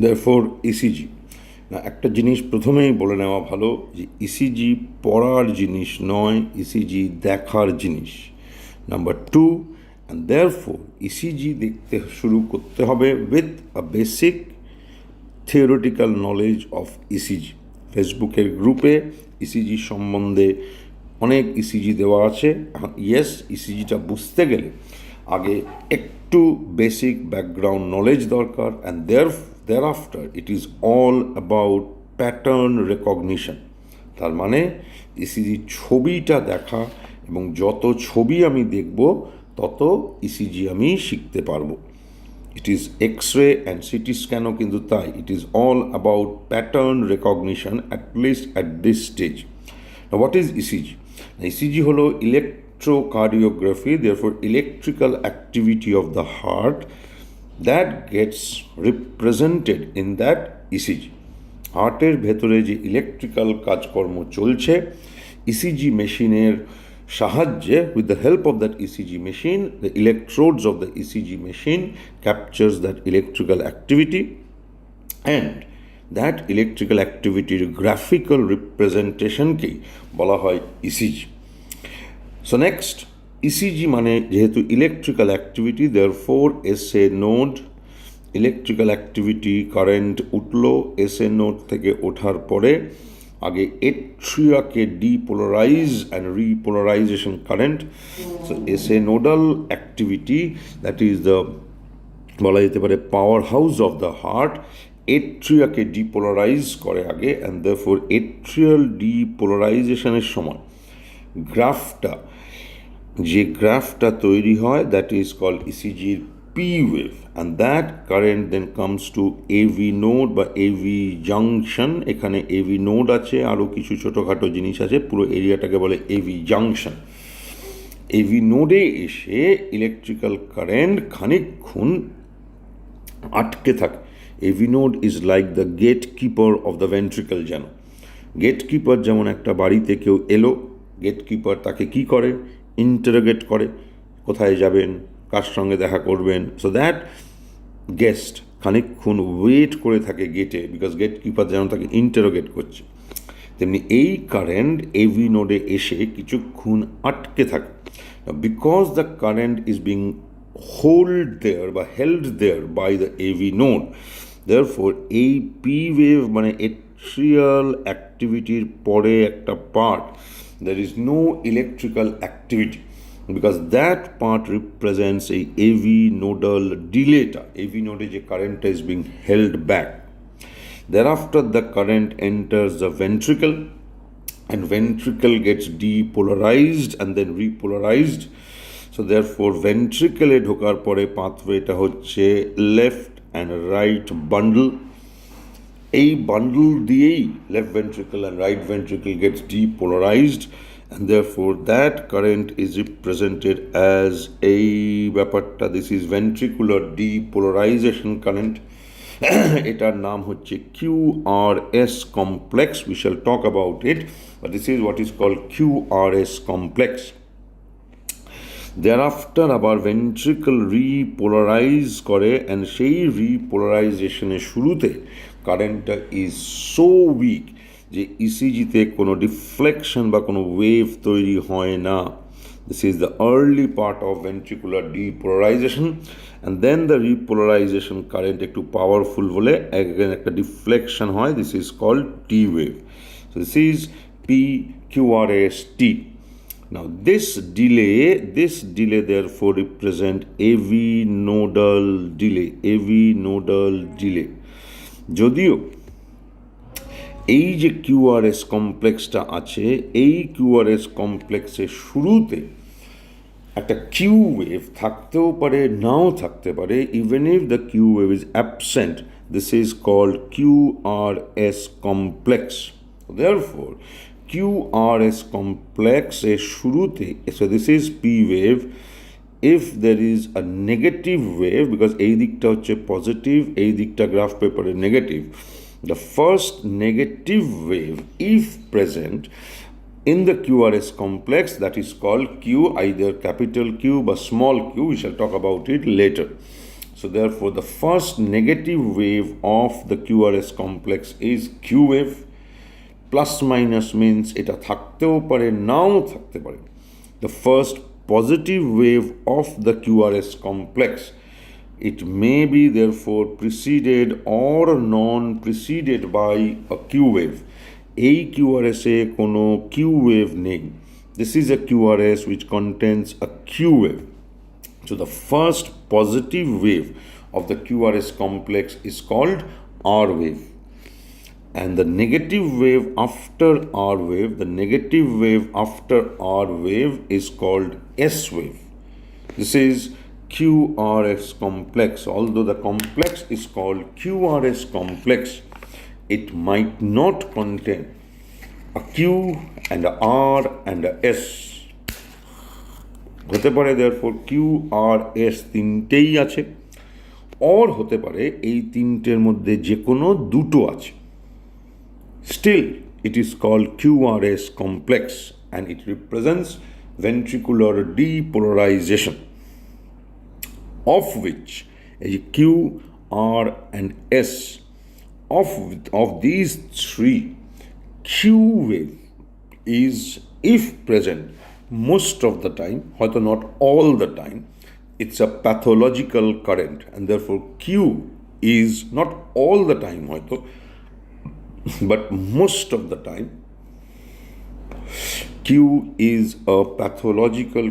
Therefore ECG না, একটা জিনিস প্রথমেই বলে নেওয়া ভালো যে ইসিজি পড়ার জিনিস নয়, ইসিজি দেখার জিনিস। Number two, and therefore ECG দেখতে শুরু করতে হবে with a basic theoretical knowledge of ECG. ফেসবুকের গ্রুপে ইসিজি সম্বন্ধে অনেক ইসিজি দেওয়া আছে। ইয়েস, ইসিজিটা বুঝতে গেলে আগে একটু বেসিক ব্যাকগ্রাউন্ড নলেজ দরকার, and thereafter it is all about pattern recognition. তার মানে ইসিজি ছবিটা দেখা, এবং যত ছবি আমি দেখব তত ইসিজি আমি শিখতে পারবো। It is X-ray and CT স্ক্যানও কিন্তু তাই। It is all about pattern recognition, at least at this stage. What is ECG? ECG হলো electrocardiography, therefore electrical activity of the heart that gets represented in that ECG. হার্টের ভেতরে যে electrical কাজকর্ম চলছে, ECG মেশিনের সাহায্যে, with the help of that ECG machine, the electrodes of the ECG machine captures that electrical activity, and that electrical activityর graphical রিপ্রেজেন্টেশনকেই বলা হয় ইসিজি। সো নেক্সট, ইসিজি মানে যেহেতু electrical activity, therefore SA node, electrical activity current উঠলো, SA node থেকে ওঠার পরে আগে এট্রিয়াকে depolarise and repolarisation current. So SA nodal activity, that is the বলা যেতে পারে power house of the heart, এট্রিয়াকে ডিপোলারাইজ করে আগে, অ্যান্ড দেয়ারফোর এট্রিয়াল ডিপোলারাইজেশনের সময় যে গ্রাফটা তৈরি হয়, দ্যাট ইজ কল্ড ইসিজির P wave, and that current then comes to AV node বা এভি জাংশন। এখানে এভি নোড আছে, আরও কিছু ছোটোখাটো জিনিস আছে, পুরো এরিয়াটাকে বলে এভি জাংশন। এভি নোডে এসে ইলেকট্রিক্যাল কারেন্ট খানিকক্ষণ আটকে থাকে। AV node is like the gatekeeper of the ventricle. যেন গেট কিপার, যেমন একটা বাড়িতে কেউ এলো, গেট কিপার তাকে কি করে, ইন্টারোগেট করে, কোথায় যাবেন, কার সঙ্গে দেখা করবেন। সো দ্যাট গেস্ট খানিকক্ষণ ওয়েট করে থাকে গেটে, বিকজ গেট কিপার যেন তাকে ইন্টারোগেট করছে। তেমনি এই কারেন্ট এভি নোডে এসে কিছুক্ষণ আটকে থাকে। Because the current is being held there by the AV node. Therefore, এই P wave মানে atrial activityর পরে একটা part, there is no electrical activity, because that part represents a AV nodal delay-টা, AV node যে কারেন্টটা is being held back. Thereafter, the current enters the ventricle, and ventricle gets depolarized and then repolarized. So therefore ventricle ঢোকার পরে পাথওয়েটা হচ্ছে left and right bundle. এই bundle দিয়েই left ventricle and right ventricle gets depolarised, and therefore that current is represented as এই ব্যাপারটা, this is ventricular depolarisation current. এটার নাম হচ্ছে QRS complex. We shall talk about it, but this is what is called QRS complex. thereafter আবার ventricle repolarise করে, and সেই রিপোলারাইজেশনের শুরুতে কারেন্টটা ইজ সো উইক যে ইসিজিতে কোনো ডিফ্লেকশন বা কোনো ওয়েভ তৈরি হয় না। This is the early part of ventricular depolarization, and then the repolarization current একটু পাওয়ারফুল বলে একটা ডিফ্লেকশন হয়, this is called T wave. So this is PQRS-T. Now this delay therefore represent AV nodal delay. যদিও এই যে QRS কমপ্লেক্সটা আছে, এই QRS কমপ্লেক্সের শুরুতে একটা কিউ ওয়েভ থাকতেও পারে, নাও থাকতে পারে। Even if the Q wave is absent, this is called QRS complex. Therefore QRS complex এর শুরুতে, so this is P wave. If there is a negative wave, because এই দিকটা হচ্ছে পজিটিভ, এই দিকটা গ্রাফ পেপারে negative, the first negative wave if present in the QRS complex, that is called Q, either capital Q বা small q, we shall talk about it later. So therefore the first negative wave of the QRS complex is Q wave. Plus minus means এটা থাকতেও পারে নাও থাকতে পারে. The first positive wave of the QRS complex, it may be therefore preceded or non-preceded by a Q wave. এই QRS এ কোনো Q wave নেই. This is a QRS which contains a Q wave. So the first positive wave of the QRS complex is called R wave. And the negative wave after R wave, the negative wave after R wave is called S wave. This is QRS complex. Although the complex is called QRS complex, it might not contain a Q and a R and a S. হতে পারে therefore Q, R, S তিনটেই আছে, or হতে পারে এই তিনটের মধ্যে যে কোনো দুটো আছে. Still, it is called QRS complex and it represents ventricular depolarization, of which a Q, R, and S, of these three, Q wave is, if present, most of the time, hoito not all the time, it's a pathological current, and therefore Q is not all the time hoito, but most of the time Q is a pathological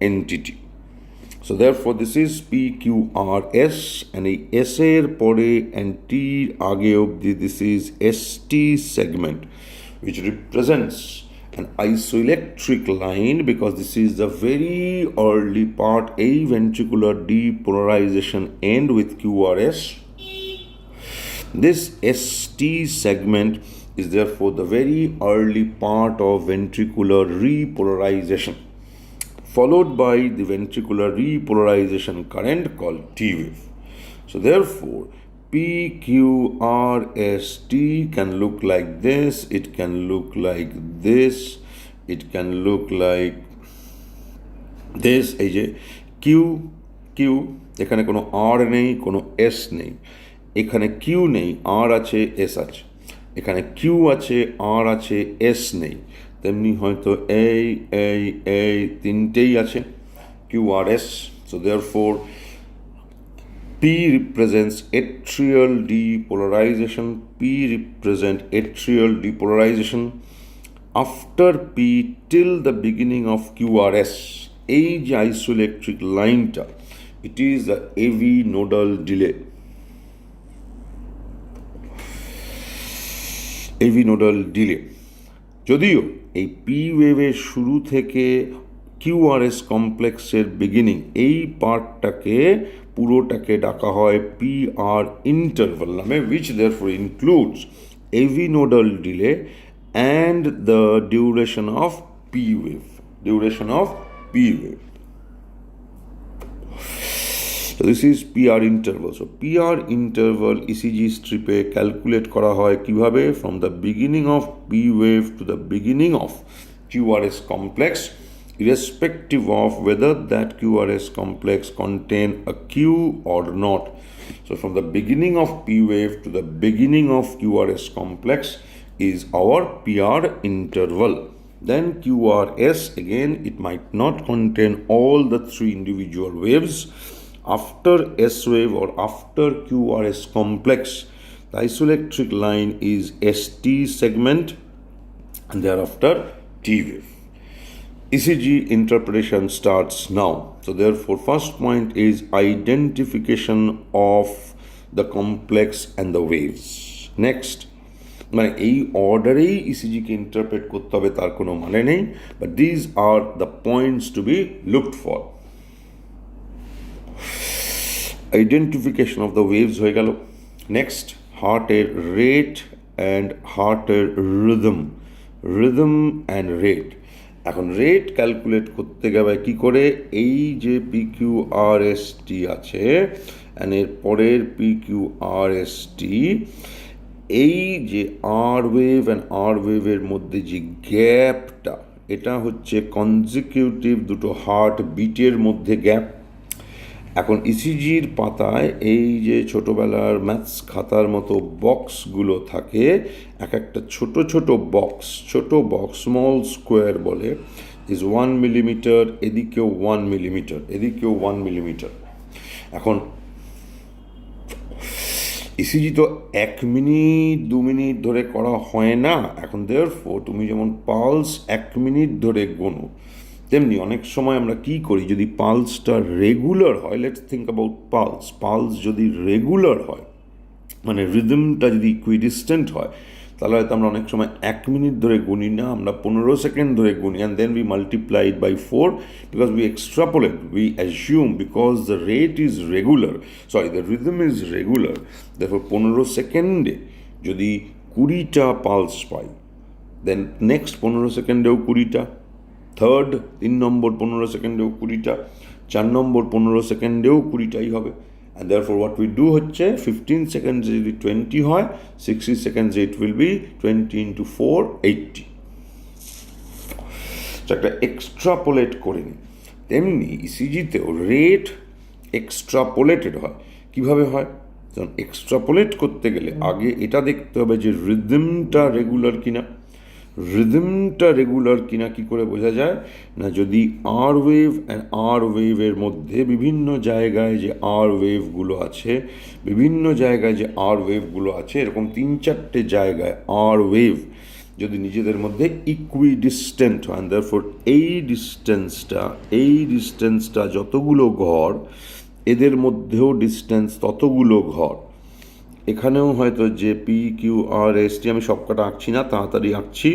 entity. So therefore this is PQRS, and a S এর পরে and T আগে অবধি this is ST segment, which represents an isoelectric line, because this is the very early part, a ventricular depolarization end with QRS. This ST segment is therefore the very early part of ventricular repolarization, followed by the ventricular repolarization current called T wave. So therefore PQRST can look like this, it can look like this, it can look like this. এই যে Q, এখানে কোনো R নেই, কোনো S নেই, এখানে Q নেই, R আছে, S আছে, এখানে Q আছে, R আছে, S নেই, তেমনি হয়তো এই তিনটেই আছে QRS. So therefore P represents atrial depolarization. P represent atrial depolarization. After P till the beginning of QRS, এই যে isoelectric লাইনটা, it is the AV nodal delay. AV nodal delay. যদিও এই পি ওয়েভের শুরু থেকে কিউআরএস কমপ্লেক্সের বিগিনিং, এই পার্টটাকে পুরোটাকে ডাকা হয় পি আর ইন্টারভাল নামে, which therefore includes AV nodal delay and the duration of P wave. So this is PR interval. So PR interval ECG স্ট্রিপে ক্যালকুলেট করা হয় কিভাবে? From the beginning of P wave to the beginning of QRS complex, irrespective of whether that QRS complex contain a Q or not. So from the beginning of P wave to the beginning of QRS complex is our PR interval. Then QRS, again, it might not contain all the three individual waves. After S wave or after QRS complex, the isoelectric line is ST segment, and thereafter T wave. ECG interpretation starts now. So therefore first point is identification of the complex and the waves. Next, মানে এই অর্ডারেই ইসিজিকে interpret করতে হবে তার কোনো মানে নেই, but these are the points to be looked for. Identification of the waves হয়ে গেল। নেক্সট, হার্টের রেট অ্যান্ড হার্টের রিদম অ্যান্ড রেট। এখন রেট ক্যালকুলেট করতে গেলে কী করে, এই যে PQRST আছে অ্যান্ড এর পরের PQRST, এই যে আর ওয়েভ অ্যান্ড আর ওয়েভের মধ্যে যে গ্যাপটা, এটা হচ্ছে কনজিকিউটিভ দুটো হার্ট বিটের মধ্যে গ্যাপ। এখন ইসিজির পাতায় এই যে ছোটোবেলার ম্যাথস খাতার মতো বক্সগুলো থাকে, এক একটা ছোট বক্স স্মল স্কোয়ার বলে, ইজ 1 মিলিমিটার, এদিকেও 1 মিলিমিটার, এদিকেও 1 মিলিমিটার। এখন ইসিজি তো 1 মিনিট 2 মিনিট ধরে করা হয় না। এখন দেয়ারফর তুমি যেমন পালস 1 মিনিট ধরে গোনো, তেমনি অনেক সময় আমরা কি করি, যদি পালসটা রেগুলার হয়, লেটস থিঙ্ক অ্যাবাউট পালস যদি রেগুলার হয়, মানে রিদমটা যদি ইকুইডিস্টেন্ট হয়, তাহলে হয়তো আমরা অনেক সময় 1 মিনিট ধরে গুনি না, আমরা 15 সেকেন্ড ধরে গুনি, and then we multiply it by 4 because we extrapolate, we assume because the rate is regular, the rhythm is regular, দেখো 15 সেকেন্ডে যদি 20টা পালস পাই, দেন নেক্সট 15 সেকেন্ডেও 20টা, থার্ড 3 নম্বর 15 সেকেন্ডেও 20টা, 4 নম্বর 15 সেকেন্ডেও 20টাই হবে। And therefore what we do হচ্ছে 15 seconds যদি 20 হয়, 60 seconds it will be 20 into 4 80। একটা এক্সট্রাপোলেট করে নিই। তেমনি ইসিজিতেও রেট এক্সট্রাপোলেটেড হয়। কিভাবে হয়? যেমন এক্সট্রাপোলেট করতে গেলে আগে এটা দেখতে হবে যে রিদমটা রেগুলার কিনা। কি করে বোঝা যায় না, যদি আর ওয়েভ অ্যান্ড আর ওয়েভের মধ্যে বিভিন্ন জায়গায় যে আর ওয়েভগুলো আছে, এরকম 3-4টে জায়গায় আর ওয়েভ যদি নিজেদের মধ্যে ইকুইডিস্টেন্ট হয়, অ্যান্ড দেয়ারফর এই ডিস্টেন্সটা যতগুলো ঘর, এদের মধ্যেও ডিস্টেন্স ততগুলো ঘর। এখানেও হয়তো যে পি কিউ আর এস টি, আমি সব কটা আঁকছি না, তাড়াতাড়ি আঁকছি।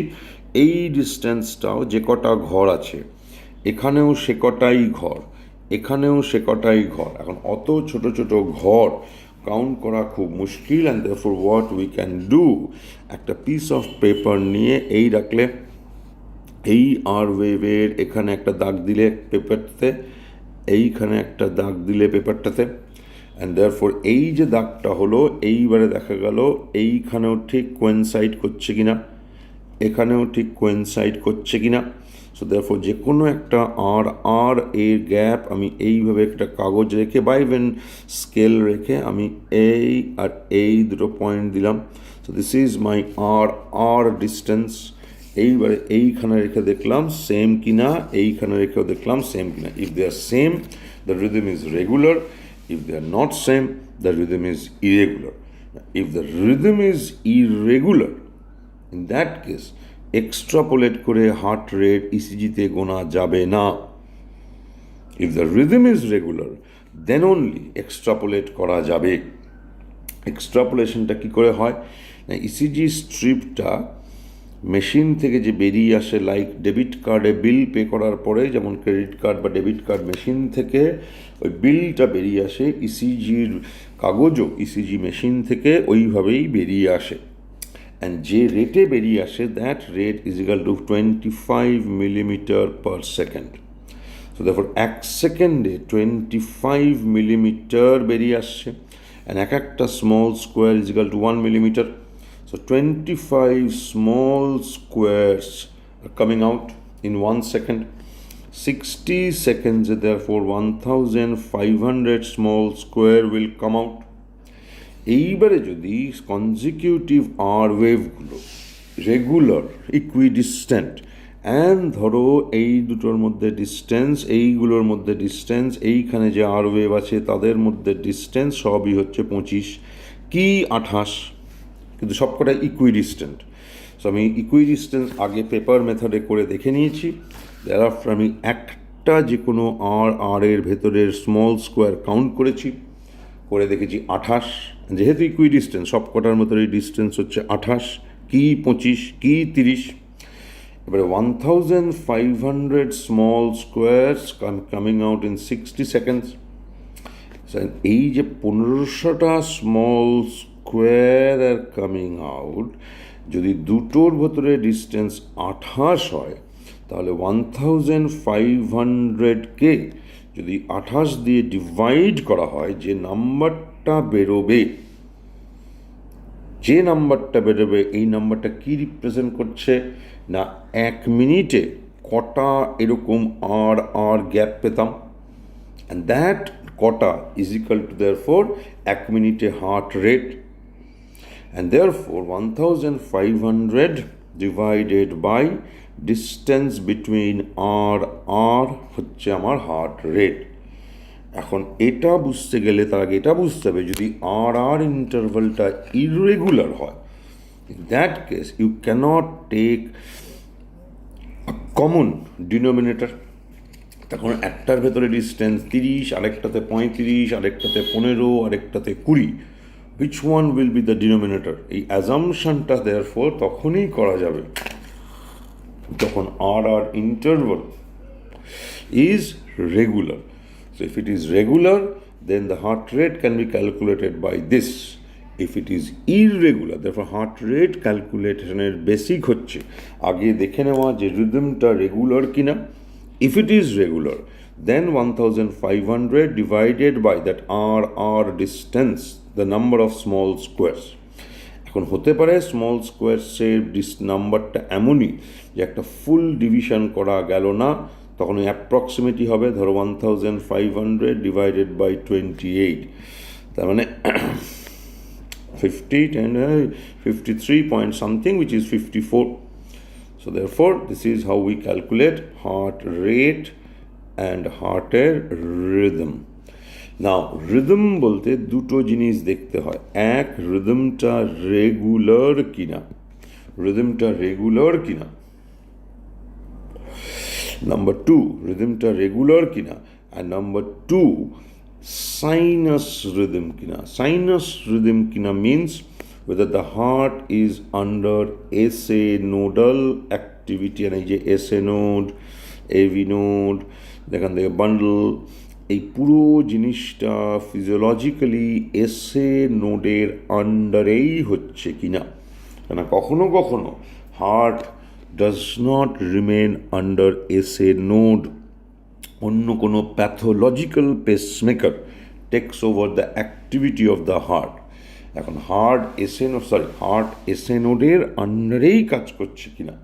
এই ডিস্টেন্সটাও যে কটা ঘর আছে, এখানেও সে কটাই ঘর, এখন অত ছোট ঘর কাউন্ট করা খুব মুশকিল, and therefore what we can do, একটা পিস অফ পেপার নিয়ে এই রাখলে, এই আর ওয়েভের এখানে একটা দাগ দিলে পেপারটাতে, এইখানে একটা দাগ দিলে পেপারটাতে, অ্যান্ড দেয়ারফর এই যে দাগটা হলো, এইবারে দেখা গেল এইখানেও ঠিক কোয়েনসাইড করছে কিনা, এখানেও ঠিক কোয়েনসাইড করছে কিনা। সো দেয়ারফর যে কোনো একটা আর এর গ্যাপ আমি এইভাবে একটা কাগজ রেখে বা ইভেন স্কেল রেখে আমি এই আর এই দুটো পয়েন্ট দিলাম। So this is my R distance. এইবারে এইখানে রেখে দেখলাম সেম কিনা, এইখানে রেখেও দেখলাম সেম কিনা। If they are same, the rhythm is regular. If they are not same, the rhythm is irregular. If the rhythm is irregular, in that case, extrapolate করে হার্ট রেট ইসিজিতে গোনা যাবে না। If the rhythm is regular, then only extrapolate করা যাবে। এক্সট্রাপোলেশনটা কি করে হয় না, ECG স্ট্রিপটা machine থেকে যে বেরিয়ে আসে, লাইক ডেবিট কার্ডে বিল পে করার পরে যেমন ক্রেডিট কার্ড বা ডেবিট কার্ড মেশিন থেকে ওই বিলটা বেরিয়ে আসে, ইসিজির কাগজও ইসিজি মেশিন থেকে ওইভাবেই বেরিয়ে আসে। অ্যান্ড যে রেটে বেরিয়ে আসে, that rate is equal two 25 millimetre per second. So দেখো 1 সেকেন্ডে 25 মিলিমিটার বেরিয়ে আসছে, অ্যান্ড একটা small square is equal two 1 millimetre. So 25 small squares are coming out in 1 second. 60 seconds, therefore 1500 small square will come out. এইবারে যদি consecutive R ওয়েভগুলো regular ইকুইডিস্টেন্ট, and ধরো এই দুটোর মধ্যে ডিস্টেন্স, এইগুলোর মধ্যে ডিস্টেন্স, এইখানে যে আর ওয়েভ আছে তাদের মধ্যে ডিস্টেন্স সবই হচ্ছে 25 কি 28, কিন্তু সবকটা ইকুইডিস্টেন্ট। সো আমি ইকুইডিস্টেন্স আগে পেপার মেথডে করে দেখে নিয়েছি। thereafter আমি একটা যে কোনো আর এর ভেতরের স্মল স্কোয়ার কাউন্ট করেছি, করে দেখেছি 28। যেহেতু ইকুইডিস্টেন্স, সবকটার মধ্যে ডিস্টেন্স হচ্ছে 28 কি 25 কি 30। এবারে 1500 small squares coming out in 60 seconds. এই যে 1500টা স্মল স্কোয়ার আর কামিং আউট, যদি দুটোর ভেতরে ডিস্টেন্স 28 হয়, তাহলে 1500কে যদি 28 দিয়ে ডিভাইড করা হয়, যে নাম্বারটা বেরোবে এই নাম্বারটা কি রিপ্রেজেন্ট করছে না, 1 মিনিটে কটা এরকম আর গ্যাপ পেতাম, অ্যান্ড দ্যাট কটা ইজ ইকাল টু দেয়ারফোর 1 মিনিটে heart rate, and therefore 1500 divided by distance between আর হচ্ছে আমার হার্ট রেট। এখন এটা বুঝতে গেলে তার আগে এটা বুঝতে হবে, যদি আর ইন্টারভালটা ইররেগুলার হয়, in that case you cannot take a common denominator। তখন একটার ভেতরে distance 30, আরেকটাতে 35, আরেকটাতে 15, আরেকটাতে 20, which one will be the denominator? এই অ্যাজাম্পশনটা therefore তখনই করা যাবে যখন আর interval is regular. So if it is regular, then the heart rate can be calculated by this. If it is irregular, therefore heart rate ক্যালকুলেশনের basic হচ্ছে আগে দেখে নেওয়া যে রিদমটা রেগুলার কিনা। If it is regular, then 1500 divided by that r distance, the number of small squares. এখন হতে পারে স্মল স্কোয়ারসের নাম্বারটা এমনই যে একটা ফুল ডিভিশন করা গেল না, তখন ওই অ্যাপ্রক্সিমেটই হবে, ধরো 1500 ডিভাইডেড বাই 28, তার মানে 53 point something, which is 54. So therefore this is how we calculate heart rate and hearter rhythm. Now rhythm বলতে দুটো জিনিস দেখতে হয়, এক রিদমটা রেগুলার কিনা, number 2 রিদমটা রেগুলার কিনা, and number 2 sinus rhythm kina means whether the heart is under SA nodal activity, and এই যে SA node, AV node, দেখান থেকে বান্ডল, এই পুরো জিনিসটা ফিজিওলজিক্যালি SA নোডের আন্ডারেই হচ্ছে কিনা। কেন কখনো কখনো heart does not remain under SA node, অন্য কোনো pathological pacemaker tax over the activity of the heart. এখন হার্ট SA নোডের আন্ডারেই কাজ করছে কিনা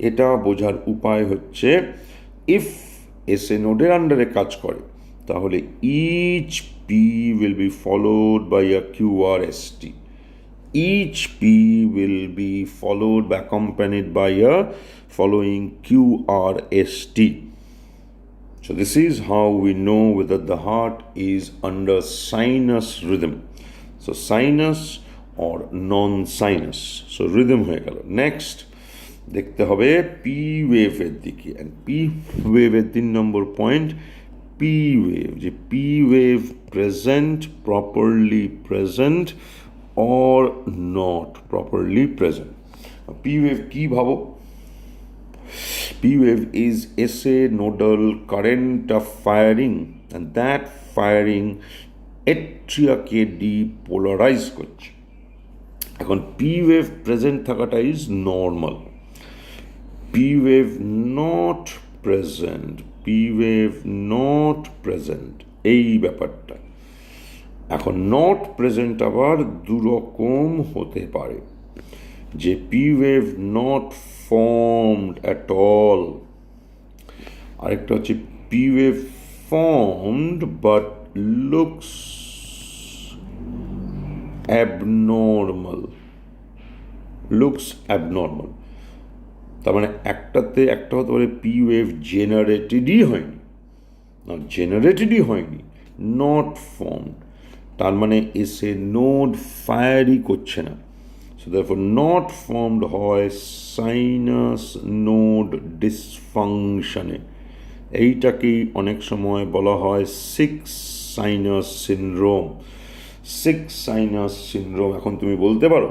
এটা বোঝার উপায় হচ্ছে, ইফ SA নোডের আন্ডারে কাজ করে তাহলে each P will be followed by a QRST. Each P will be followed by accompanied by a following QRST. So this is how we know whether the heart is under sinus rhythm. So sinus or non-sinus. So rhythm হয়ে গেল। Next দেখতে হবে P ওয়েভের দিকে, and P ওয়েভের 3 নম্বর point, P wave, যে P wave present, properly present or not properly present. P wave কি ভাবো? P wave is SA nodal current of firing, and that firing এট্রিয়াকে ডিপোলারাইজ করছে। এখন P wave present থাকাটা is normal, P wave not present, P wave not present, এই ব্যাপারটা। এখন not present আবার দুরকম হতে পারে, যে P wave not formed at all, আরেকটা হচ্ছে P wave formed but looks abnormal, তার মানে একটা হতে পারে P wave জেনারেটেডই হয়নি, নট ফর্মড, তার মানে এসে নোড ফায়ারই করছে না। সো therefore নট ফর্মড হয় সাইনাস নোড ডিসফাংশনে, এইটাকেই অনেক সময় বলা হয় 6 সাইনাস সিনড্রোম। এখন তুমি বলতে পারো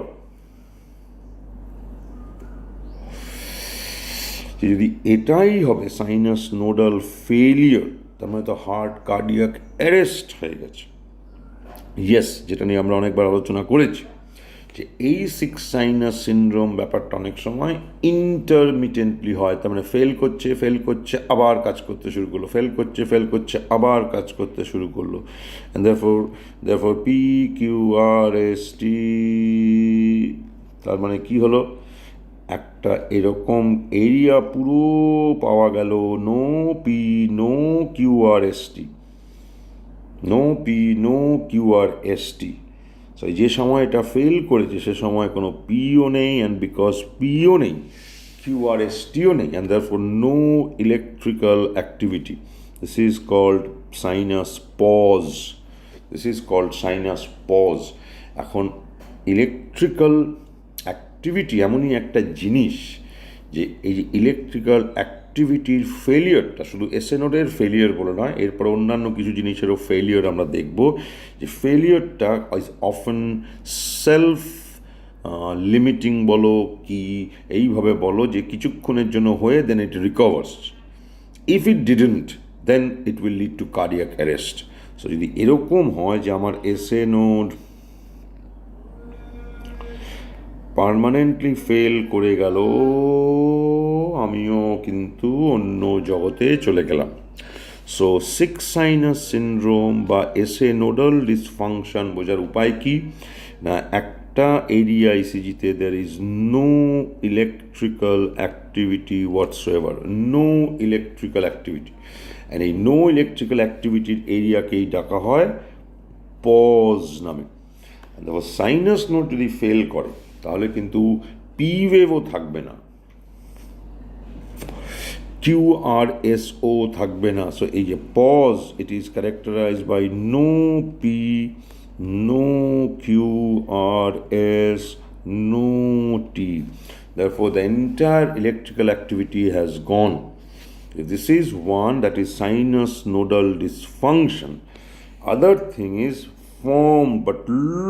যে যদি এটাই হবে সাইনাস নোডাল ফেলিয়ার, তার মানে তো হার্ট কার্ডিয়াক অ্যারেস্ট হয়ে গেছে। ইয়েস, যেটা নিয়ে আমরা অনেকবার আলোচনা করেছি, যে এই 6 সাইনাস সিনড্রোম ব্যাপারটা অনেক সময় ইন্টারমিটেন্টলি হয়, তার মানে ফেল করছে আবার কাজ করতে শুরু করলো, ফেল করছে আবার কাজ করতে শুরু করলো। অ্যান্ড therefore PQRST, তার মানে কি হলো, একটা এরকম এরিয়া পুরো পাওয়া গেল, no P no QRST, no P, no Q R S T. So যে সময় এটা ফেল করেছে সে সময় কোনো পিও নেই, অ্যান্ড বিকজ পিও নেই, QRSTও নেই, and therefore no electrical activity. This is called sinus pause. This is called sinus pause. এখন ইলেকট্রিক্যাল অ্যাক্টিভিটি এমনই একটা জিনিস যে এই যে ইলেকট্রিক্যাল অ্যাক্টিভিটির ফেলিয়ারটা শুধু এসএ নোডের ফেলিয়ার বলে নয়, এরপর অন্যান্য কিছু জিনিসেরও ফেলিয়ার আমরা দেখব, যে ফেলিয়ারটা ইজ অফেন সেলফ লিমিটিং বলো কি এইভাবে বলো, যে কিছুক্ষণের জন্য হয়ে then it recovers. If it didn't then it will lead to cardiac arrest. So যদি এরকম হয় যে আমার এসএ নোড পার্মানেন্টলি ফেল করে গেল, আমিও কিন্তু অন্য জগতে চলে গেলাম। সো সিক্স সাইনাস সিনড্রোম বা এসএ নোডাল ডিসফাংশন বোঝার উপায় কি না, একটা এরিয়া ইসিজিতে there is no electrical activity whatsoever, no electrical activity, and এই নো ইলেকট্রিক্যাল অ্যাক্টিভিটির এরিয়াকেই ডাকা হয় পজ নামে। দেখো সাইনাস নোড যদি ফেল করে তাহলে কিন্তু পি ওয়েভও থাকবে না, QRSO থাকবে না। সো এই যে pause, it is characterized by no P, no QRS, no T. Therefore, the entire electrical activity has gone. This is one, that is sinus nodal dysfunction. Other thing is form but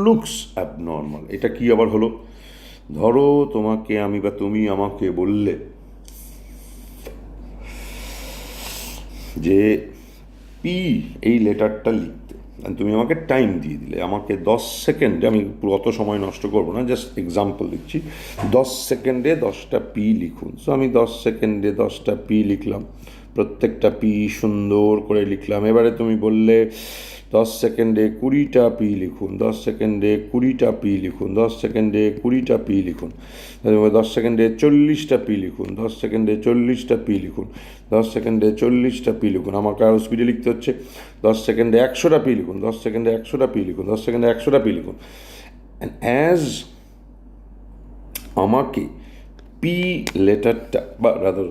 looks abnormal. এটা কি আবার হলো? ধরো তোমাকে আমি বা তুমি আমাকে বললে যে পি এই লেটারটা লিখতে, তুমি আমাকে টাইম দিয়ে দিলে, আমাকে 10 সেকেন্ডে, আমি পুরো অত সময় নষ্ট করবো না, জাস্ট এক্সাম্পল দিচ্ছি, 10 সেকেন্ডে 10টা পি লিখুন। সো আমি 10 সেকেন্ডে 10টা পি লিখলাম, প্রত্যেকটা পি সুন্দর করে লিখলাম। এবারে তুমি বললে 10 সেকেন্ডে 20টা পি লিখুন, 10 সেকেন্ডে 20টা পি লিখুন, 10 সেকেন্ডে 20টা পি লিখুন, 10 সেকেন্ডে 40টা পি লিখুন, 10 সেকেন্ডে 40টা পি লিখুন, 10 সেকেন্ডে 40টা পি লিখুন। আমাকে আরও স্পিডে লিখতে হচ্ছে, 10 সেকেন্ডে 100টা পি লিখুন, 10 সেকেন্ডে 100টা পি লিখুন, 10 সেকেন্ডে 100টা পি লিখুন। অ্যান্ড অ্যাজ আমাকে পি লেটারটা বা রাদার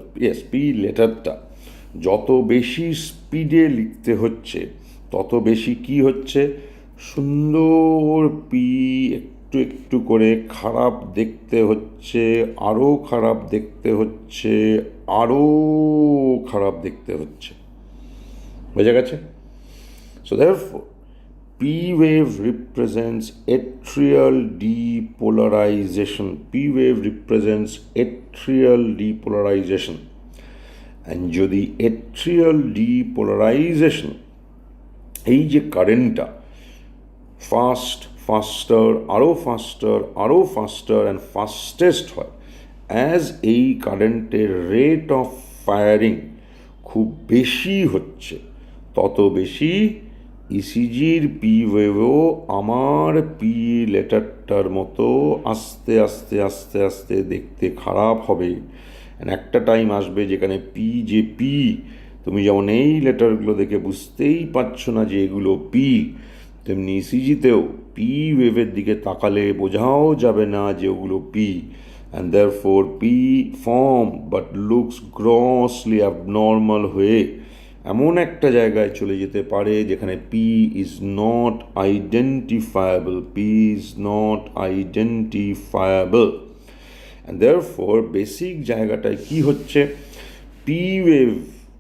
পি লেটারটা যত বেশি স্পিডে লিখতে হচ্ছে তত বেশি কি হচ্ছে, সুন্দর পি একটু একটু করে খারাপ দেখতে হচ্ছে, আরও খারাপ দেখতে হচ্ছে, আরও খারাপ দেখতে হচ্ছে। বোঝা গেছে? So therefore P wave represents atrial depolarization. P wave represents atrial depolarization. And যদি atrial depolarization এই যে কারেন্টটা ফাস্ট, ফাস্টার, আরও ফাস্টার, আরও ফাস্টার অ্যান্ড ফাস্টেস্ট হয়, অ্যাজ এই কারেন্টের রেট অফ ফায়ারিং খুব বেশি হচ্ছে, তত বেশি ইসিজির পি ওয়েভও আমার পি লেটারটার মতো আস্তে আস্তে আস্তে আস্তে দেখতে খারাপ হবে। একটা টাইম আসবে যেখানে পি যে পি, তুমি যেমন এই লেটারগুলো দেখে বুঝতেই পারছো না যে এগুলো পি, তেমনি ইসিজিতেও পি ওয়েভের দিকে তাকালে বোঝাও যাবে না যে ওগুলো P. And therefore P form but looks grossly abnormal হয়ে এমন একটা জায়গায় চলে যেতে পারে যেখানে P is not identifiable, P is not identifiable. And therefore basic জায়গাটায় কি হচ্ছে, পি ওয়েভ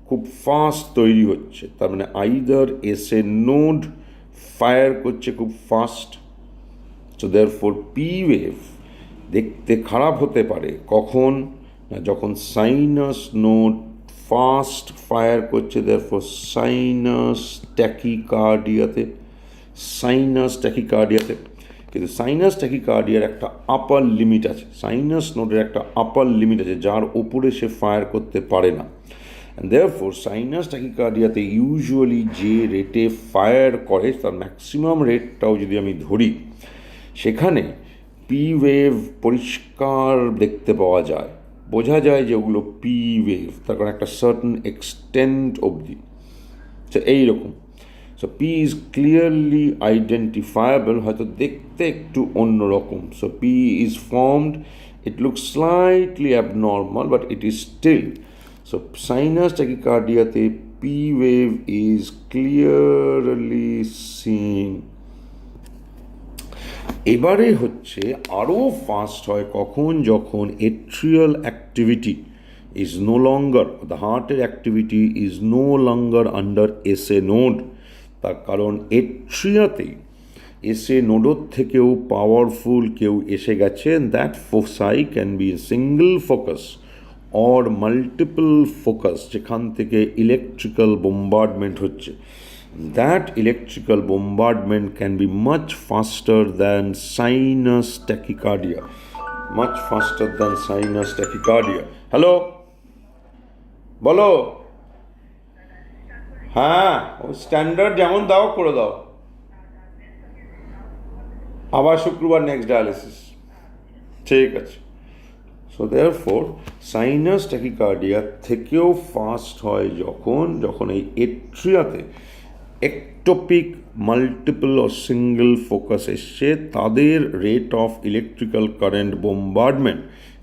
খুব ফাস্ট তৈরি হচ্ছে, তার মানে আইদার এসএ নোড ফায়ার করছে খুব fast, so therefore P wave দেখতে খারাপ হতে পারে কখন না, যখন সাইনাস নোড ফাস্ট ফায়ার করছে, দেয়ারফোর সাইনাস ট্যাকিকার্ডিয়াতে, সাইনাস ট্যাকিকার্ডিয়াতে। কিন্তু সাইনাস ট্যাকিকার্ডিয়ার একটা আপার লিমিট আছে, সাইনাস নোডের একটা আপার লিমিট আছে যার ওপরে সে ফায়ার করতে পারে না। অ্যান্ড দেয়ারফোর সাইনাস ট্যাকিকার্ডিয়াতে ইউজুয়ালি যে রেটে ফায়ার করে তার ম্যাক্সিমাম রেটটাও যদি আমি ধরি, সেখানে পি ওয়েভ পরিষ্কার দেখতে পাওয়া যায়, বোঝা যায় যে ওগুলো পি ওয়েভ, তার কারণ একটা সার্টেন এক্সটেন্ট অবধি, আচ্ছা এইরকম। সো পি ইজ ক্লিয়ারলি আইডেন্টিফায়াবল, হয়তো দেখতে একটু অন্যরকম। So P is formed, it looks slightly abnormal but it is still. So sinus tachycardia te P wave is clearly seen. এবারে হচ্ছে আরও ফাস্ট হয় কখন, যখন atrial activity is no longer, the হার্টের activity is no longer under SA node. তার কারণ এট্রিয়াতে SA নোডোর থেকেও পাওয়ারফুল কেউ এসে গেছে। That foci can be single focus or multiple focus, যেখান থেকে ইলেকট্রিক্যাল বোম্বার্ডমেন্ট হচ্ছে। That electrical bombardment can be much faster than sinus tachycardia. Much faster than sinus tachycardia. Hello, বলো। হ্যাঁ, ও স্ট্যান্ডার্ড যেমন দাও করে দাও। আবার শুক্রবার নেক্সট ডায়ালিসিস, ঠিক আছে। সো দেয়ারফোর সাইনাস ট্যাকিকার্ডিয়া থেকেও ফাস্ট হয় যখন এই এট্রিয়াতে একটোপিক মাল্টিপল ও সিঙ্গল ফোকাস এসছে, তাদের rate of electrical current bombardment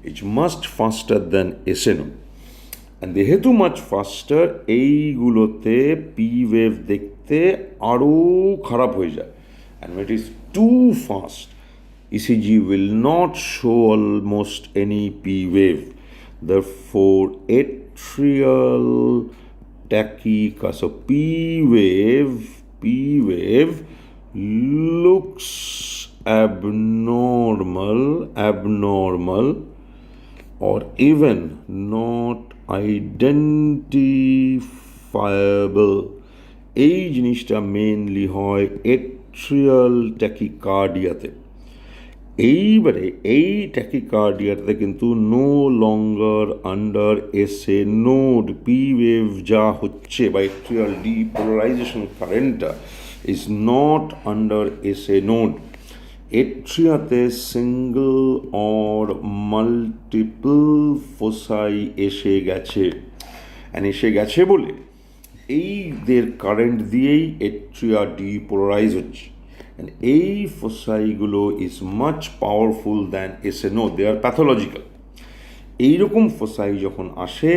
is much faster than SA node. And যেহেতু মাচ ফাস্টার, এইগুলোতে পি ওয়েভ দেখতে আরও খারাপ হয়ে যায়। And it is too fast, ECG will not show almost any P wave. Therefore, atrial tachycardia. So P wave looks abnormal, or even not identifiable. এই জিনিসটা mainly হয় এট্রিয়াল ট্যাকিকার্ডিয়াতে। এইবারে এই ট্যাকিকার্ডিয়াতে কিন্তু no longer under SA node, P wave যা হচ্ছে বা এট্রিয়াল ডিপোলারাইজেশন কারেন্টটা is not under SA node. এট্রিয়াতে সিঙ্গল অর মাল্টিপল ফোসাই এসে গেছে, এসে গেছে বলে এইদের কারেন্ট দিয়েই এট্রিয়া ডিপোলারাইজ হচ্ছে। And এই ফোসাইগুলো is much powerful than SA node, they are pathological. এইরকম ফোসাই যখন আসে,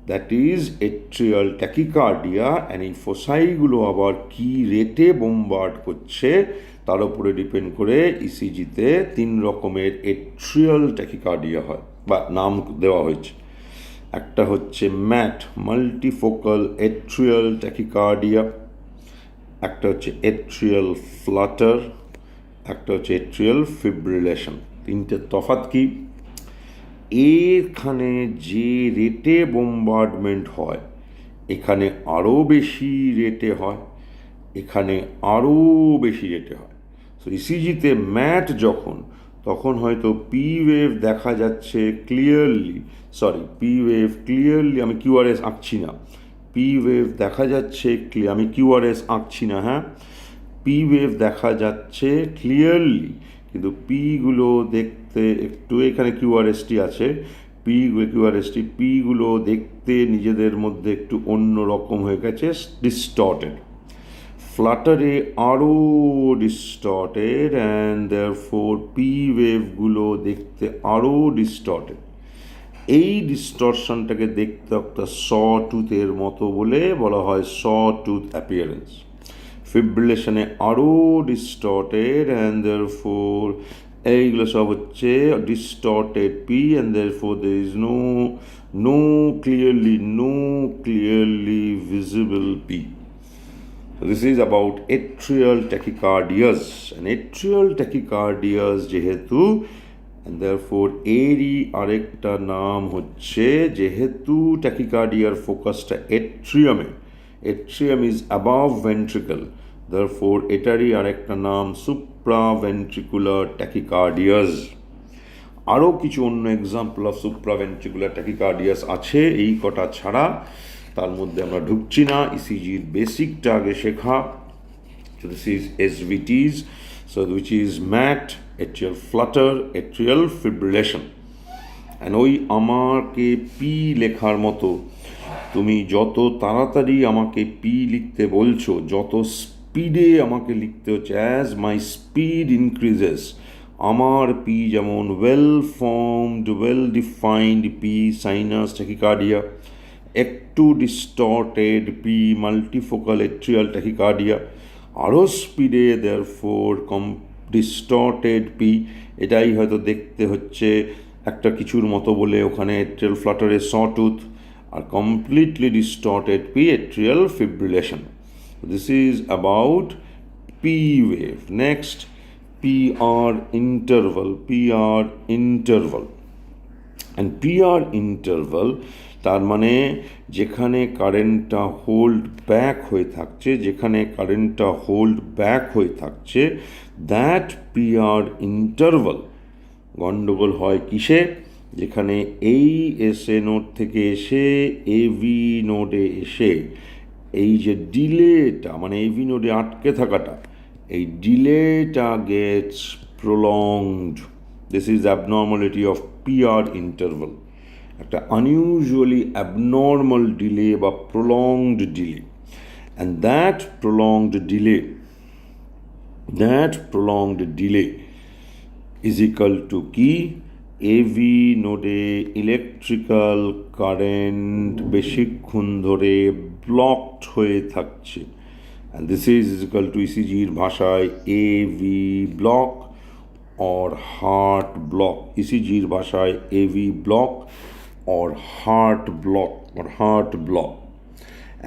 that is atrial tachycardia. And এই ফোসাইগুলো আবার কি রেটে বোমবার্ড করছে তার উপরে ডিপেন্ড করে ইসিজিতে 3 রকমের এট্রিয়াল ট্যাকিকার্ডিয়া হয় বা নাম দেওয়া হয়েছে। একটা হচ্ছে ম্যাট, মাল্টিফোকাল এট্রিয়াল ট্যাকিকার্ডিয়া, একটা হচ্ছে এট্রিয়াল ফ্লাটার, একটা হচ্ছে এট্রিয়াল ফিব্রিলেশন। তিনটের তফাৎ কি? এখানে যে রেটে বোম্বার্ডমেন্ট হয়, এখানে আরও বেশি রেটে হয়, এখানে আরও বেশি রেটে হয়। সো ইসিজিতে ম্যাট তখন হয়তো পি ওয়েভ দেখা যাচ্ছে ক্লিয়ারলি, আমি কিউআরএস আঁকছি না, পি ওয়েভ দেখা যাচ্ছে আমি কিউআরএস আঁকছি না, হ্যাঁ, পি ওয়েভ দেখা যাচ্ছে ক্লিয়ারলি, কিন্তু পিগুলো দেখতে একটু, এখানে কিউআরএসটি আছে, পিগুলো দেখতে নিজেদের মধ্যে একটু অন্য রকম হয়ে গেছে, ডিস্টর্টেড। ফ্লাটারে আরও ডিস্টর্টেড, অ্যান্ড দেয়ারফোর পি ওয়েভগুলো দেখতে আরও ডিস্টর্টেড। এই ডিস্টরশনটাকে দেখতে একটা টুথের মতো বলে বলা হয় টুথ অ্যাপিয়ারেন্স। ফিব্রিলেশনে আরও ডিস্টর্টেড, অ্যান্ড দেয়ারফোর এইগুলো সব হচ্ছে distorted P, and therefore there is no clearly visible P. This is about atrial tachycardias, and atrial tachycardias যেহেতু, and therefore এরই আরেকটা নাম হচ্ছে, যেহেতু ট্যাকিকার্ডিয়ার ফোকাসটা atrium is above ventricle, therefore এটারই আরেকটা নাম সুপ্রাভেন্ট্রিকুলার ট্যাকিকার্ডিয়াস। আরও কিছু অন্য এক্সাম্পল অফ সুপ্রাভেন্ট্রিকুলার ট্যাকিকার্ডিয়াস আছে, এই কটা ছাড়া তার মধ্যে আমরা ঢুকছি না। ইসিজির বেসিকটা আগে শেখা। So this is SVTs, so which is MAT, atrial flutter, atrial fibrillation. And ওই আমাকে পি লেখার মতো তুমি যত তাড়াতাড়ি আমাকে পি লিখতে বলছো, যত স্পিডে আমাকে লিখতে হচ্ছে অ্যাজ মাই স্পিড ইনক্রিজেস, আমার পি যেমন well formed well defined P sinus tachycardia, একটু distorted P multifocal atrial tachycardia, আরও স্পিডে দেয়ারফোর ডিস্টর্টেড পি, এটাই হয়তো দেখতে হচ্ছে একটা কিছুর মতো বলে ওখানে এট্রিয়াল ফ্লাটারে সটুথ, আর completely distorted P atrial fibrillation. This is about P wave. Next, PR interval. PR interval. And PR interval তার মানে যেখানে কারেন্টটা হোল্ড ব্যাক হয়ে থাকছে, যেখানে কারেন্টটা হোল্ড ব্যাক হয়ে থাকছে, দ্যাট PR interval গণ্ডগোল হয় কিসে? যেখানে এই SA নোড থেকে এসে AV নোডে এসে এই যে ডিলেটা, মানে এভি নোডে আটকে থাকাটা, এই ডিলেটা gets prolonged. This is abnormality of PR interval, একটা আনইউজুয়ালি অ্যাবনর্মাল ডিলে বা prolonged delay. And that prolonged delay is equal to কি? এভি নোডে ইলেকট্রিক্যাল কারেন্ট বেশিক্ষণ ধরে ব্লকড হয়ে থাকছে, and this is equal to ইসিজির ভাষায় AV block or heart block. ইসিজির ভাষায় AV block or heart block.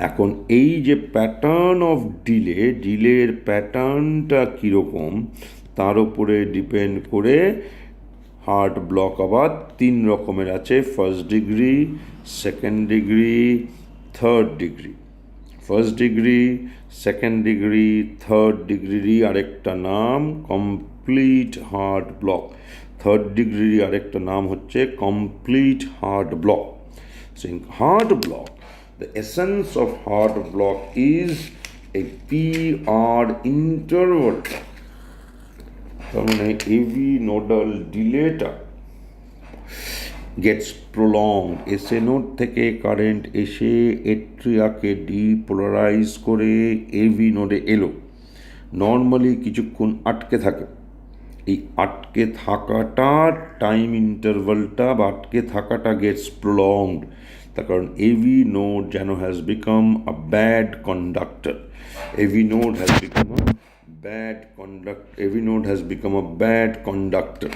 এখন এই যে প্যাটার্ন অফ ডিলের প্যাটার্নটা কীরকম তার উপরে ডিপেন্ড করে হার্ট ব্লক আবার 3 রকমের আছে: first degree, second degree, third degree. First degree, second degree, third ডিগ্রিরই আরেকটা নাম কমপ্লিট হার্ট ব্লক. থার্ড ডিগ্রির আরেকটা নাম হচ্ছে complete heart block. So in heart block, the essence of heart block is a PR interval. তার মানে AV nodal ডিলেটা গেটস প্রলং. এসএ নোড থেকে কারেন্ট এসে এট্রিয়াকে ডিপোলারাইজ করে এভি নোডে এলো, নর্মালি কিছুক্ষণ আটকে থাকে. এই আটকে থাকাটা টাইম ইন্টারভালটা বা আটকে থাকাটা গেটস প্রলংড, তার কারণ এভি নোড যেন has become a bad conductor. AV node has become a bad conductor.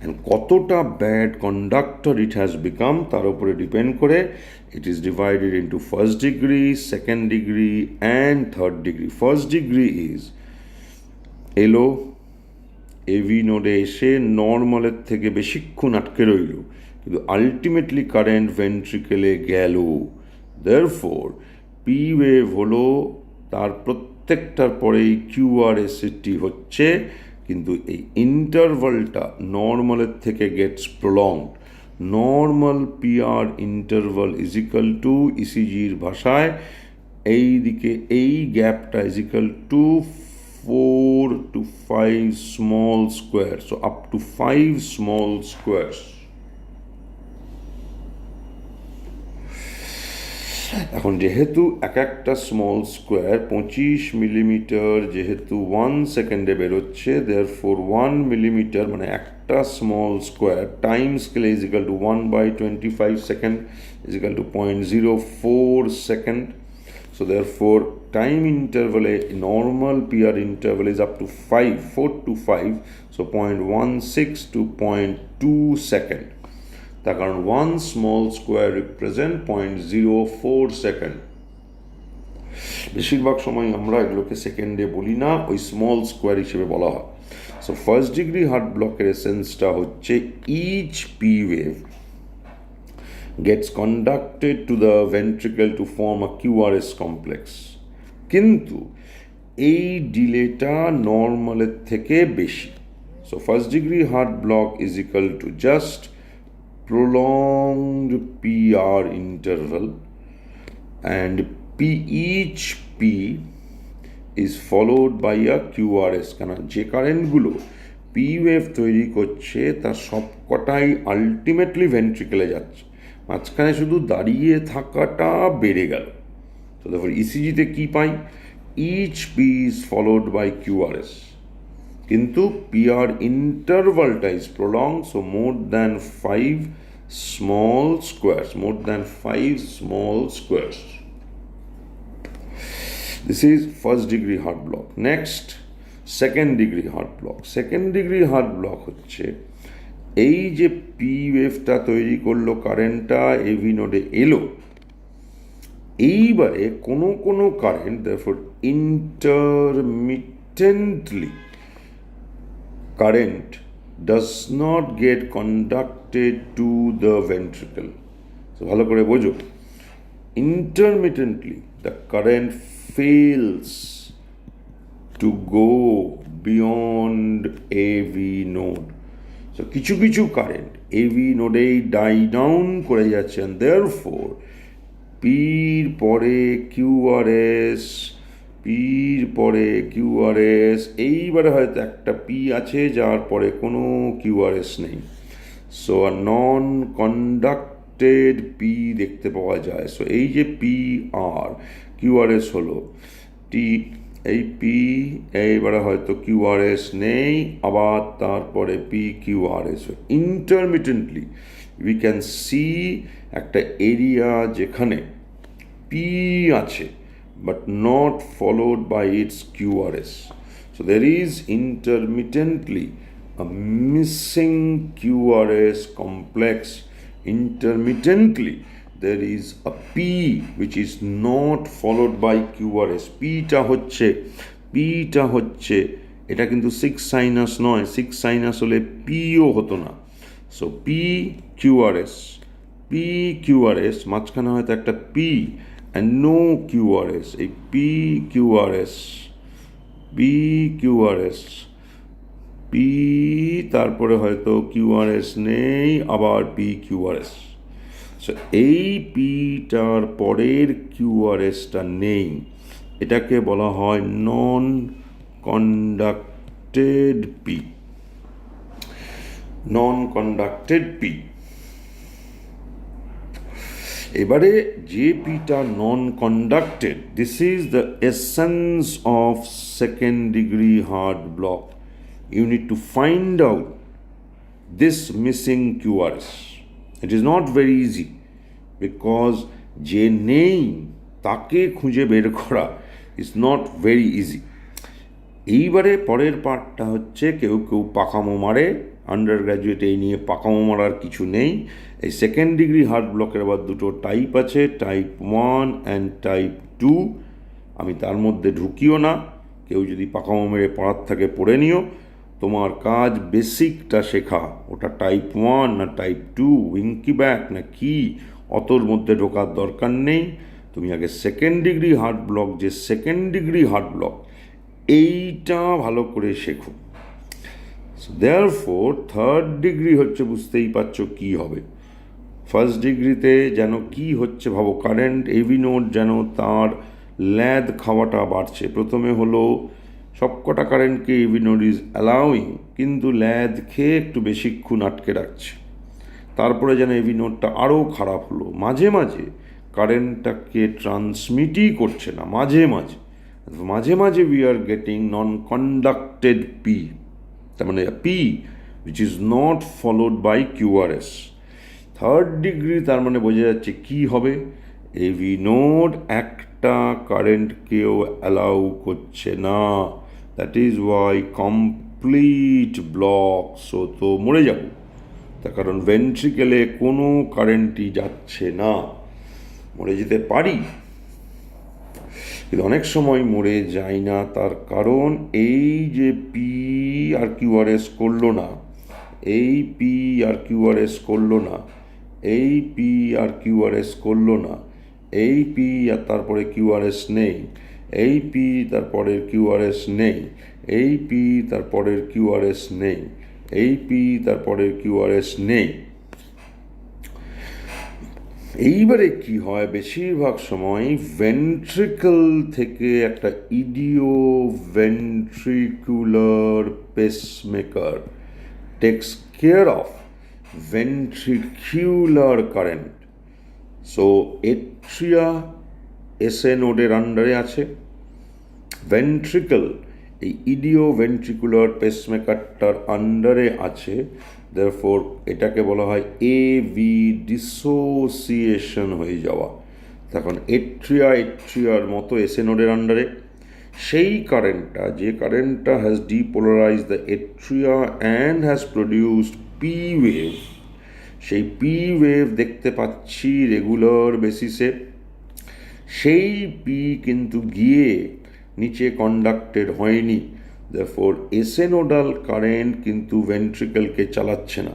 And কতটা bad conductor it has become তার উপরে ডিপেন্ড করে it is divided into first degree, second degree and third degree. First degree is এলো AV নোডে এসে নর্মালের থেকে বেশিক্ষণ আটকে রইল, কিন্তু আলটিমেটলি কারেন্ট ভেন্ট্রিকেলে গেল. দেয়ারফোর পি ওয়েভ হলো তার প্রত্যেকটার পরেই কিউআরএসটি হচ্ছে, কিন্তু এই ইন্টারভালটা নর্মালের থেকে gets prolonged. Normal PR interval is equal to ইসিজির ভাষায় এই দিকে এই গ্যাপটা is equal to 4 to 5 small squares. So up to 5 small squares. এখন যেহেতু এক একটা স্মল স্কোয়ার 25 মিলিমিটার যেহেতু 1 সেকেন্ডে বেরোচ্ছে, দেয়ারফোর 1 মিলিমিটার মানে একটা স্মল স্কোয়ার টাইম স্কেলে is equal two 1/25 second is equal two 0.04 second. So therefore time interval normal PR interval is up to 4 to 5, so 0.16 to 0.2 second. তার কারণ 1 small square represent 0.04 second. বেশিরভাগ সময় আমরা এগুলোকে সেকেন্ডে বলি না, ওই স্মল স্কোয়ার হিসেবে বলা হয়. সো ফার্স্ট ডিগ্রি হার্ট ব্লকের এসেন্সটা হচ্ছে each P wave gets conducted to the ventricle to form a QRS complex. কিন্তু এই ডিলেটা নর্মালের থেকে বেশি. So first degree heart block is equal to just prolonged PR interval, and each P is followed by a QRS. কেন যে কারেন্টগুলো P wave তৈরি করছে তার সবকটাই আলটিমেটলি ভেন্ট্রিকেলে যাচ্ছে, মাঝখানে শুধু দাঁড়িয়ে থাকাটা বেড়ে গেল. তো তারপর ইসিজিতে কী পাই? each P is followed by QRS. কিন্তু PR intervalটা is prolonged, so more than 5 small squares, more than 5 small squares. This is first degree heart block. Next, second degree heart block. Second degree heart block হচ্ছে এই যে P ওয়েভটা তৈরি করলো, কারেন্টটা AV নোডে এলো, এইবারে কোনো কোনো current therefore intermittently current does not get conducted to the ventricle. So ভালো করে বোঝো, intermittently the current fails to go beyond AV node. So কিছু কিছু কারেন্ট এভি নোডেই ডাই ডাউন করে যাচ্ছে, and therefore পির পরে কিউআরএস, পির পরে কিউআরএস, এইবারে হয়তো একটা পি আছে যার পরে কোনো কিউআরএস নেই, সো নন কন্ডাক্টেড পি দেখতে পাওয়া যায়। সো এই যে পি আর কিউআরএস হলো টি, এই পি, এইবারে হয়তো কিউআরএস নেই, আবার তারপরে P QRS. ইন্টারমিটেন্টলি we can see একটা এরিয়া যেখানে পি আছে but not followed by its QRS. So there is intermittently a missing QRS complex. Intermittently there is a P which is not followed by QRS. P টা হচ্ছে এটা কিন্তু 6 sinus নয়, 6 sinus হলে পিও হতো না। সো পি কিউআরএস মাঝখানে হয়তো একটা P and no QRS, a PQRS, P তারপরে হয়তো QRS নেই, আবার PQRS। সো এই পিটার পরের কিউআরএসটা নেই, এটাকে বলা হয় non conducted P, non conducted P. এবারে যে পিটা non conducted, this is the essence of second degree heart block. You need to find out this missing QRS. It is not very easy, because যে নেই তাকে খুঁজে বের করা is not very easy. এইবারে পরের পার্টটা হচ্ছে কেউ কেউ পাকামো মারে, আন্ডার গ্র্যাজুয়েট এই নিয়ে পাকামো মারার কিছু নেই। এই সেকেন্ড ডিগ্রি হার্ট ব্লকের আবার দুটো টাইপ আছে, টাইপ 1 অ্যান্ড টাইপ 2। আমি তার মধ্যে ঢুকিও না, কেউ যদি পাকামো মেরে পড়ার থাকে পড়ে নিও, তোমার কাজ বেসিকটা শেখা। ওটা টাইপ 1 না টাইপ 2, উইঙ্কি ব্যাক না কি, অতর মধ্যে ঢোকার দরকার নেই। তুমি আগে সেকেন্ড ডিগ্রি হার্ট ব্লক, যে সেকেন্ড ডিগ্রি হার্ট ব্লক এইটা ভালো করে শেখো। দেয়ারফোর থার্ড ডিগ্রি হচ্ছে, বুঝতেই পারছো কি হবে। ফার্স্ট ডিগ্রিতে যেন কি হচ্ছে ভাবো, কারেন্ট এভি নোড যেন তার ল্যাদ খাওয়াটা বাড়ছে। প্রথমে হলো সবকটা কারেন্টকে এভি নোড ইজ অ্যালাউইং, কিন্তু ল্যাদ খেয়ে একটু বেশিক্ষণ আটকে রাখছে। তারপরে যেন এভি নোডটা আরও খারাপ হলো, মাঝে মাঝে কারেন্টটাকে ট্রান্সমিটই করছে না, মাঝে মাঝে we are getting non conducted P, তার মানে P which is not followed by QRS. Third degree তার মানে বোঝা যাচ্ছে কি হবে, এভি নোড একটা কারেন্টকেও অ্যালাউ করছে না, that is Y complete block. So তো মরে যাব, তার কারণ ভেন্ট্রিকেলে কোনো কারেন্টই যাচ্ছে না। মরে যেতে পারি, কিন্তু অনেক সময় মরে যায় না, তার কারণ এই যে পি আর কিউআরএস করলো না, এই পি আর কিউআরএস করলো না, এই পি আর কিউআরএস করলো না, এই পি আর তারপরে কিউআরএস নেই, এই পি তারপরের কিউআরএস নেই, এই পি তারপরের কিউআরএস নেই, এই পি তারপরের কিউআরএস নেই। এইবারে কি হয়, বেশিরভাগ সময় ভেন্ট্রিকল থেকে একটা idio ventricular pacemaker takes care of ventricular current. So atria SA নোডের আন্ডারে আছে, ভেন্ট্রিকল এই ইডিও ভেন্ট্রিকুলার পেসমেকারটার আন্ডারে আছে, দেয়ারফোর এটাকে বলা হয় এভি ডিসোসিয়েশন হয়ে যাওয়া। তখন এট্রিয়ার মতো এসএ নোডের আন্ডারে সেই কারেন্টটা, যে কারেন্টটা has depolarize the atria and has produced P wave, সেই পি ওয়েভ দেখতে পাচ্ছি রেগুলার বেসিসে। সেই পি কিন্তু গিয়ে নিচে কন্ডাক্টেড হয়নি, দেয়ারফোর এসেনোডাল কারেন্ট কিন্তু ভেন্ট্রিকলকে চালাচ্ছে না,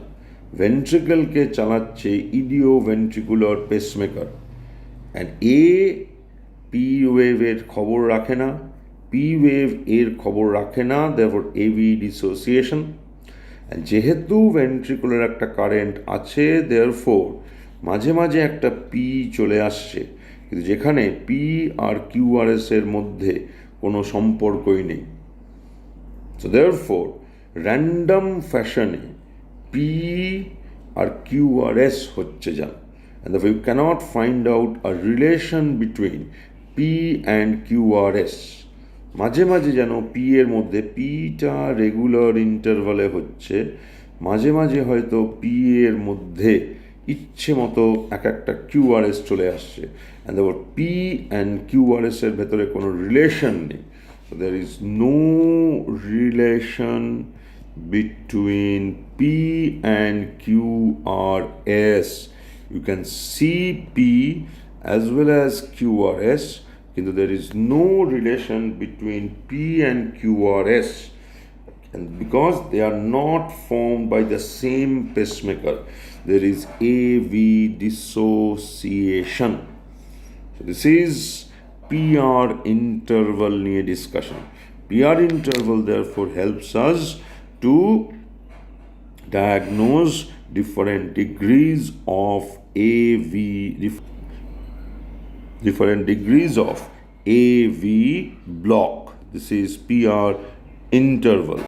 ভেন্ট্রিকলকে চালাচ্ছে ইডিও ভেন্ট্রিকুলার পেসমেকার। অ্যান্ড এ পি ওয়েভের খবর রাখে না, পি ওয়েভ এর খবর রাখে না, দেয়ারফোর এভি ডিসোসিয়েশন। যেহেতু ভেন্ট্রিকুলার একটা কারেন্ট আছে, দেয়ারফোর মাঝে মাঝে একটা পি চলে আসছে, কিন্তু যেখানে পি আর কিউআরএস এর মধ্যে কোনো সম্পর্কই নেই। সো দেয়ারফোর র্যান্ডম ফ্যাশনে পি আর কিউআরএস হচ্ছে যা, and therefore you cannot find out a relation between P and QRS. মাঝে মাঝে যেন পি এর মধ্যে পিটা রেগুলার ইন্টারভালে হচ্ছে, মাঝে মাঝে হয়তো পি এর মধ্যে ইচ্ছে মতো এক একটা কিউআরএস চলে আসছে, and therefore P and QRS এর ভেতরে কোনো রিলেশন নেই। So there is no relation between P and QRS. You can see P as well as QRS, কিন্তু there is no relation between P and QRS, and because they are not formed by the same pacemaker, there is AV dissociation. So this is PR interval নিয়ে discussion. PR interval therefore helps us to diagnose different degrees of AV block. This is PR interval.